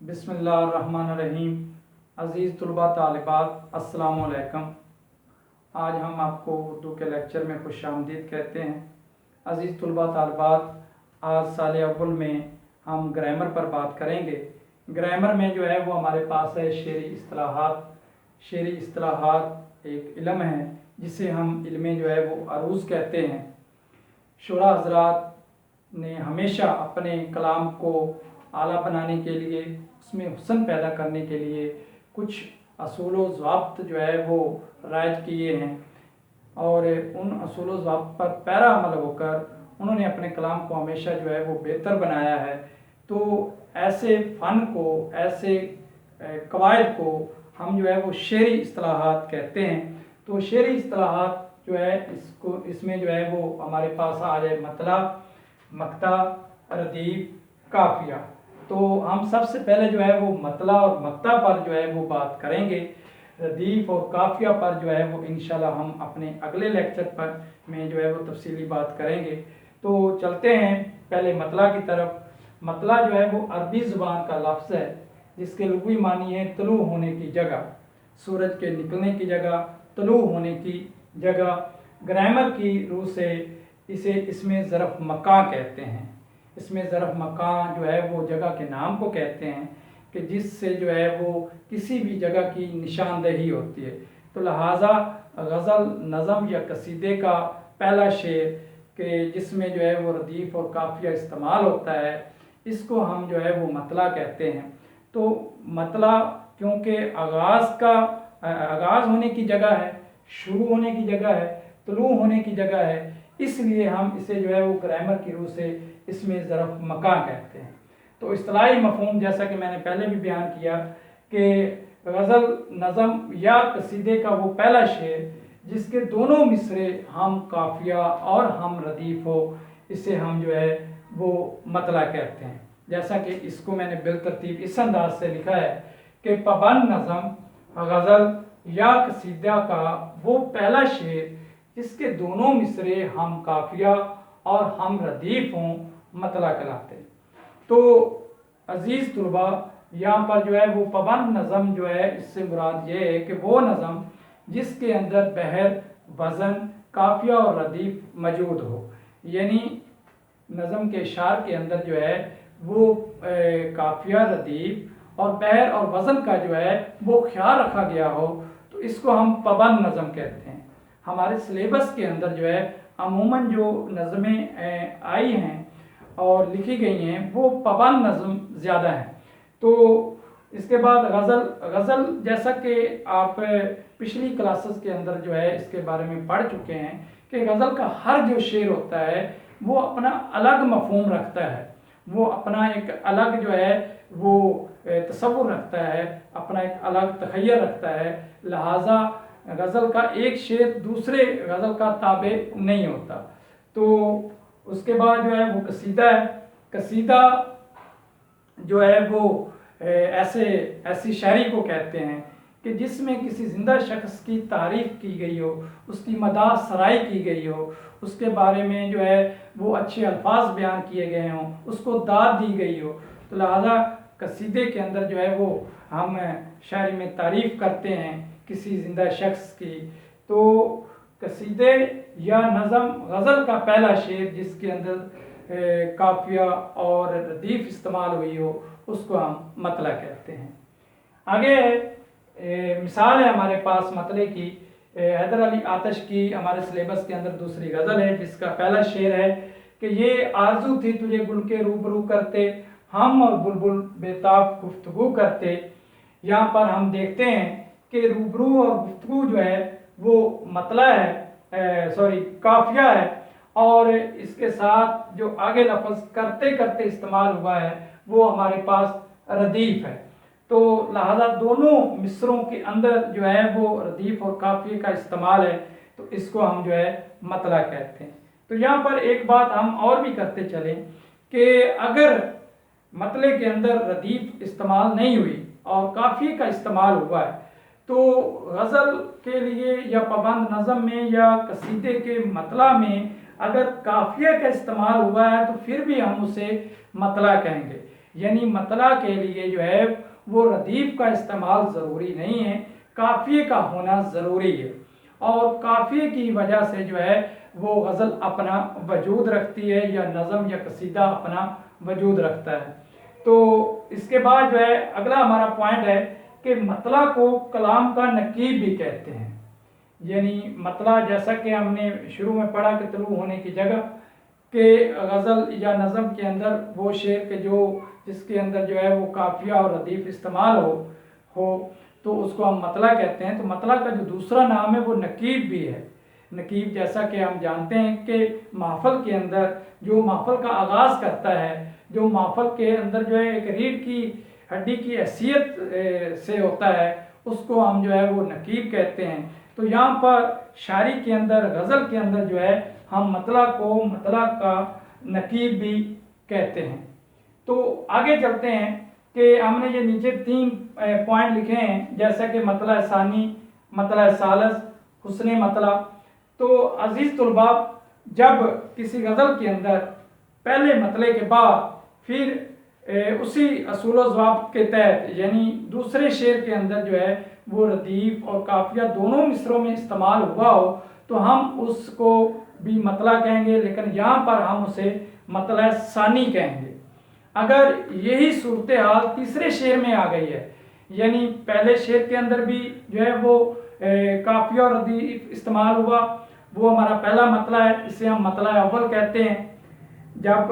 बिस्मिल्लाहिर्रहमानिर्रहीम। अज़ीज़ तुलबा तालिबात, अस्सलामु अलैकुम। आज हम आपको उर्दू के लेक्चर में खुशामदीद कहते हैं। अज़ीज़ तुलबा तालिबात, आज साल अव्वल में हम ग्रामर पर बात करेंगे। ग्रामर में जो है वो हमारे पास है शेरी इस्तिलाहात। शेरी इस्तिलाहात एक इल्म है जिसे हम इल्म जो है वो अरूज़ कहते हैं। शुरा हज़रात ने हमेशा अपने कलाम को आला बनाने के लिए, उसमें हुस्न पैदा करने के लिए कुछ असूल व ज़वाब्त जो है वो राइज किए हैं और उन असूल व ज़वाब्त पर पैरा अमल होकर उन्होंने अपने कलाम को हमेशा जो है वो बेहतर बनाया है। तो ऐसे फ़न को, ऐसे कवायद को हम जो है वो शेरी इस्तिलाहात कहते हैं। तो शेरी इस्तिलाहात जो है इसमें जो है वो हमारे पास आ जाए मतला, मक्ता, रदीफ, काफिया। तो हम सबसे पहले जो है वो मतला और मक्ता पर जो है वो बात करेंगे। रदीफ और काफिया पर जो है वो इंशाल्लाह हम अपने अगले लेक्चर पर में जो है वो तफसीली बात करेंगे। तो चलते हैं पहले मतला की तरफ। मतला जो है वो अरबी ज़ुबान का लफ्ज़ है जिसके लुग़वी मानी है तलू होने की जगह, सूरज के निकलने की जगह, तलू होने की जगह। ग्रामर की रूह से इसे इसमें ज़रफ़ मकान कहते हैं। इसमें ज़रफ़ मकान जो है वो जगह के नाम को कहते हैं कि जिससे जो है वो किसी भी जगह की निशानदेही होती है। तो लिहाजा गज़ल, नज़म या कसीदे का पहला शेर के जिसमें जो है वो रदीफ़ और काफिया इस्तेमाल होता है, इसको हम जो है वो मतला कहते हैं। तो मतला क्योंकि आगाज़ होने की जगह है, शुरू होने की जगह है, तुलू होने की जगह है, इसलिए हम इसे जो है वो ग्रामर की रूह से इसमें ज़रफ़ मकान कहते हैं। तो इस्तिलाही मफ़हूम जैसा कि मैंने पहले भी बयान किया कि गज़ल, नज़म या कसीदे का वो पहला शेर जिसके दोनों मिसरे हम काफिया और हम रदीफ़ हो, इसे हम जो है वो मतला कहते हैं। जैसा कि इसको मैंने बिलतरतीब इस अंदाज से लिखा है कि पाबंद नज़म, गज़ल या कसीदा का वो पहला शेर जिसके दोनों मिसरे हम काफिया और हम रदीफ़ हों, मतला कहलाते हैं। तो अज़ीज़ तुलबा, यहाँ पर जो है वो पाबंद नज़म जो है इससे मुराद ये है कि वो नज़म जिसके अंदर बहर, वज़न, काफिया और रदीफ़ मौजूद हो। यानी नज़म के शार के अंदर जो है वो काफिया, रदीफ़ और बहर और वज़न का जो है वो ख्याल रखा गया हो, तो इसको हम पाबंद नज़म कहते हैं। हमारे सिलेबस के अंदर जो है अमूमन जो नज़में आई हैं और लिखी गई हैं वो पाबंद नज़म ज़्यादा हैं। तो इसके बाद गज़ल जैसा कि आप पिछली क्लासेस के अंदर जो है इसके बारे में पढ़ चुके हैं कि गज़ल का हर जो शेर होता है वो अपना अलग मफ़हूम रखता है, वो अपना एक अलग जो है वो तसव्वुर रखता है, अपना एक अलग तख़य्युल रखता है। लिहाजा गज़ल का एक शेर दूसरे गज़ल का ताबे नहीं होता। तो उसके बाद जो है वो कसीदा है। कसीदा जो है वो ऐसी शायरी को कहते हैं कि जिसमें किसी ज़िंदा शख्स की तारीफ़ की गई हो, उसकी मदाह सराई की गई हो, उसके बारे में जो है वो अच्छे अल्फाज बयान किए गए हों, उसको दाद दी गई हो। तो लिहाजा कसीदे के अंदर जो है वो हम शायरी में तारीफ़ करते हैं किसी ज़िंदा शख्स की। तो कसीदे या नज़म, गज़ल का पहला शेर जिसके अंदर काफिया और रदीफ़ इस्तेमाल हुई हो, उसको हम मतला कहते हैं। आगे मिसाल है हमारे पास मतले की, हैदर अली आतिश की हमारे सिलेबस के अंदर दूसरी गज़ल है जिसका पहला शेर है कि ये आरज़ू थी तुझे गुल के रूबरू करते, हम और बुलबुल बेताब गुफ्तगू करते। यहाँ पर हम देखते हैं कि रूबरू और गुफ्तगू जो है वो मतला है, काफिया है, और इसके साथ जो आगे लफ्ज़ करते करते इस्तेमाल हुआ है वो हमारे पास रदीफ़ है। तो लिहाजा दोनों मिसरों के अंदर जो है वो रदीफ़ और काफिए का इस्तेमाल है, तो इसको हम जो है मतला कहते हैं। तो यहाँ पर एक बात हम और भी करते चलें कि अगर मतले के अंदर रदीफ़ इस्तेमाल नहीं हुई और काफिए का इस्तेमाल हुआ है, तो गज़ल के लिए या पाबंद नज़म में या कसीदे के मतला में अगर काफिया का इस्तेमाल हुआ है तो फिर भी हम उसे मतला कहेंगे। यानी मतला के लिए जो है वो रदीफ का इस्तेमाल ज़रूरी नहीं है, काफ़िए का होना ज़रूरी है। और काफ़िए की वजह से जो है वो गज़ल अपना वजूद रखती है, या नज़म या कसीदा अपना वजूद रखता है। तो इसके बाद जो है अगला हमारा पॉइंट है कि मतला को कलाम का नकीब भी कहते हैं। यानी मतला, जैसा कि हमने शुरू में पढ़ा कि तलू होने की जगह के गज़ल या नज़म के अंदर वो शेर के जिसके अंदर जो है वो काफिया और रदीफ इस्तेमाल हो तो उसको हम मतला कहते हैं। तो मतला का जो दूसरा नाम है वो नकीब भी है। नकीब, जैसा कि हम जानते हैं कि महफल के अंदर जो महफल का आगाज़ करता है, जो महफल के अंदर जो है एक रीढ़ की हड्डी की हैसियत से होता है, उसको हम जो है वो नकीब कहते हैं। तो यहाँ पर शायरी के अंदर, गज़ल के अंदर जो है हम मतला को मतला का नकीब भी कहते हैं। तो आगे चलते हैं कि हमने ये नीचे 3 पॉइंट लिखे हैं, जैसा कि मतला सानी, मतला सालस, हुस्ने मतला। तो अजीज़ तुलबा, जब किसी गज़ल के अंदर पहले मतले के बाद फिर उसी असूल ज़वाब्त के तहत, यानी दूसरे शेर के अंदर जो है वो रदीफ और काफिया दोनों मिसरों में इस्तेमाल हुआ हो, तो हम उसको भी मतला कहेंगे, लेकिन यहाँ पर हम उसे मतला सानी कहेंगे। अगर यही सूरत हाल तीसरे शेर में आ गई है, यानी पहले शेर के अंदर भी जो है वो काफिया और रदीफ इस्तेमाल हुआ, वो हमारा पहला मतला है, इसे हम मतला अव्वल कहते हैं। जब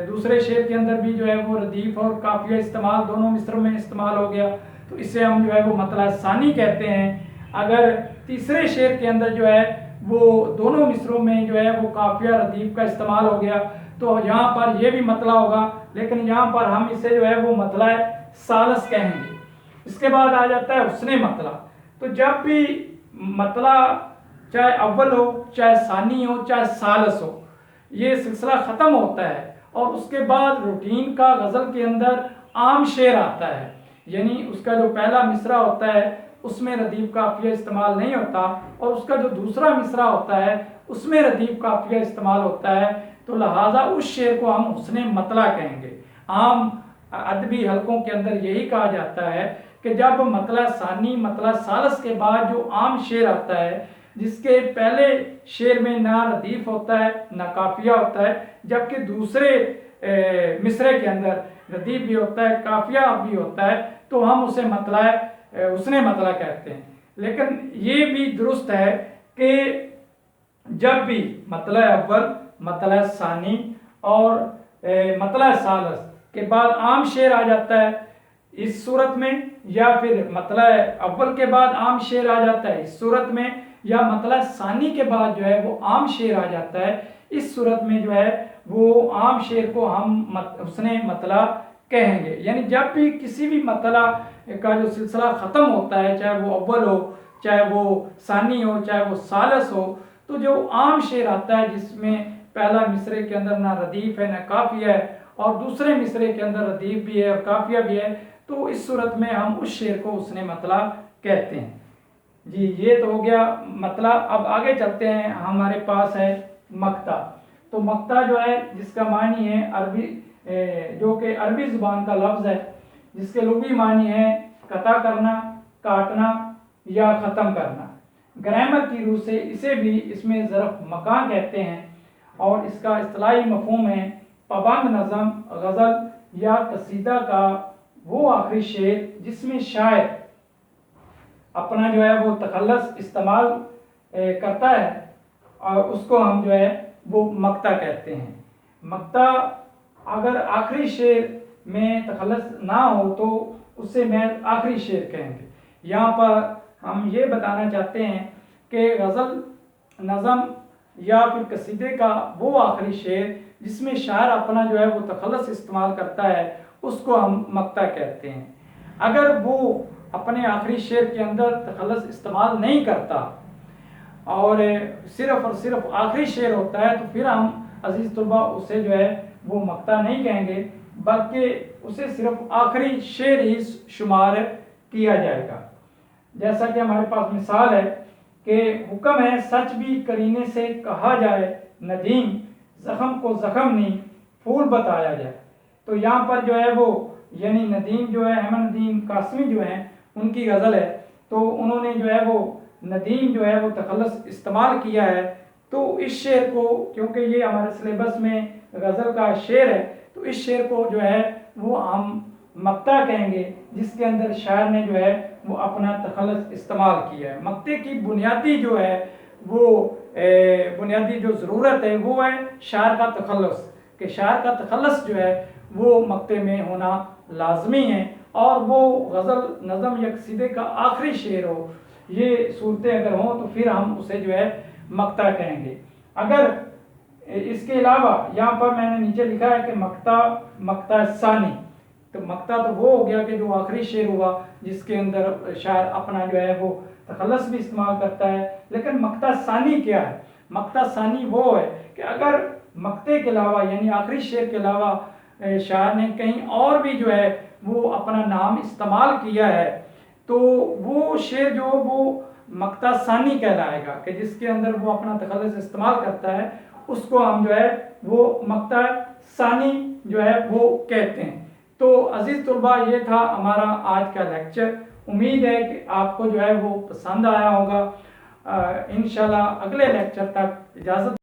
दूसरे शेर के अंदर भी जो है वो रदीफ और काफिया इस्तेमाल दोनों मिसरों में इस्तेमाल हो गया, तो इसे हम जो है वो मतला सानी कहते हैं। अगर तीसरे शेर के अंदर जो है वो दोनों मिसरों में जो है वो काफिया रदीफ का इस्तेमाल हो गया, तो यहाँ पर ये भी मतला होगा, लेकिन यहाँ पर हम इसे जो है वो मतला सालस कहेंगे। इसके बाद आ जाता है हुस्ने मतला। तो जब भी मतला चाहे अव्वल हो, चाहे सानी हो, चाहे सालस हो, ये सिलसिला ख़त्म होता है और उसके बाद रूटीन का गज़ल के अंदर आम शेर आता है, यानी उसका जो पहला मिसरा होता है उसमें रदीफ काफिया इस्तेमाल नहीं होता, और उसका जो दूसरा मिसरा होता है उसमें रदीफ काफिया इस्तेमाल होता है। तो लिहाजा उस शेर को हम हुस्ने मतला कहेंगे। आम अदबी हलकों के अंदर यही कहा जाता है कि जब मतला सानी, मतला सालस के बाद जो आम शेर आता है, जिसके पहले शेर में ना रदीफ होता है ना काफिया होता है, जबकि दूसरे मिसरे के अंदर रदीफ भी होता है, काफिया भी होता है, तो हम उसे मतला उसने मतला कहते हैं। लेकिन ये भी दुरुस्त है कि जब भी मतला अव्वल, मतला सानी और मतला सालस के बाद आम शेर आ जाता है इस सूरत में, या फिर मतला अव्वल के बाद आम शेर आ जाता है इस सूरत में, या मतला सानी के बाद जो है वो आम शेर आ जाता है इस सूरत में, जो है वो आम शेर को हम हुस्ने मतला कहेंगे। यानी जब भी किसी भी मतला का जो सिलसिला ख़त्म होता है, चाहे वो अव्वल हो, चाहे वो सानी हो, चाहे वो सालस हो, तो जो आम शेर आता है जिसमें पहला मिसरे के अंदर ना रदीफ है ना काफिया है, और दूसरे मिसरे के अंदर रदीफ भी है और काफिया भी है, तो इस सूरत में हम उस शेर को हुस्ने मतला कहते हैं। जी, ये तो हो गया मतला। अब आगे चलते हैं, हमारे पास है मक्ता। तो मक्ता जो है जिसका मानी है अरबी, जो कि अरबी ज़ुबान का लफ्ज़ है, जिसके लुग़वी मानी है कता करना, काटना या ख़त्म करना। ग्रामर की रूह से इसे भी इसमें ज़रफ़ मकान कहते हैं, और इसका इस्तिलाही मफ़हूम है पाबंद नज़म, गज़ल या कसीदा का वो आखिरी शेर जिसमें शायर अपना जो है वो तखल्लुस इस्तेमाल करता है, और उसको हम जो है वो मक्ता कहते हैं। मक्ता अगर आखिरी शेर में तखल्लुस ना हो तो उससे मैं आखिरी शेर कहेंगे। यहाँ पर हम ये बताना चाहते हैं कि गज़ल, नज़म या फिर कसीदे का वो आखिरी शेर जिसमें शायर अपना जो है वो तखल्लुस इस्तेमाल करता है, उसको हम मक्ता कहते हैं। अगर वो अपने आखिरी शेर के अंदर तखल्लुस इस्तेमाल नहीं करता और सिर्फ़ और सिर्फ आखिरी शेर होता है, तो फिर हम अजीज़ तुलबा उसे जो है वो मक्ता नहीं कहेंगे, बल्कि उसे सिर्फ आखिरी शेर ही शुमार किया जाएगा। जैसा कि हमारे पास मिसाल है कि हुक्म है सच भी करीने से कहा जाए, नदीम ज़ख़म को ज़ख़म नहीं फूल बताया जाए। तो यहाँ पर जो है वो यानी नदीम जो है, अहमद नदीम कासमी जो है, उनकी गज़ल है। तो उन्होंने जो है वो नदीम जो है वो तखल्लुस इस्तेमाल किया है। तो इस शेर को, क्योंकि ये हमारे सिलेबस में गज़ल का शेर है, तो इस शेर को जो है वो हम मक्ता कहेंगे, जिसके अंदर शायर ने जो है वो अपना तखल्लुस इस्तेमाल किया है। मक्ते की बुनियादी जो है वो बुनियादी जो ज़रूरत है वो है शायर का तखल्लुस, कि शायर का तखल्लुस जो है वो मक्ते में होना लाजमी है, और वो गज़ल नज़म या कसीदे का आखिरी शेर हो, ये सूरतें अगर हों तो फिर हम उसे जो है मक्ता कहेंगे। अगर इसके अलावा यहाँ पर मैंने नीचे लिखा है कि मक्ता सानी, तो मक्ता तो वो हो गया कि जो आखिरी शेर हुआ जिसके अंदर शायर अपना जो है वो तखल्लुस भी इस्तेमाल करता है। लेकिन मक्ता सानी क्या है? मक्ता सानी वो है कि अगर मक्ते के अलावा यानी आखिरी शेर के अलावा शायर ने कहीं और भी जो है वो अपना नाम इस्तेमाल किया है, तो वो शेर जो वो मक्ता सानी कहलाएगा, कि जिसके अंदर वो अपना तखल्लुस इस्तेमाल करता है, उसको हम जो है वो मक्ता सानी जो है वो कहते हैं। तो अजीज तुलबा, ये था हमारा आज का लेक्चर। उम्मीद है कि आपको जो है वो पसंद आया होगा। इंशाल्लाह अगले लेक्चर तक इजाज़त।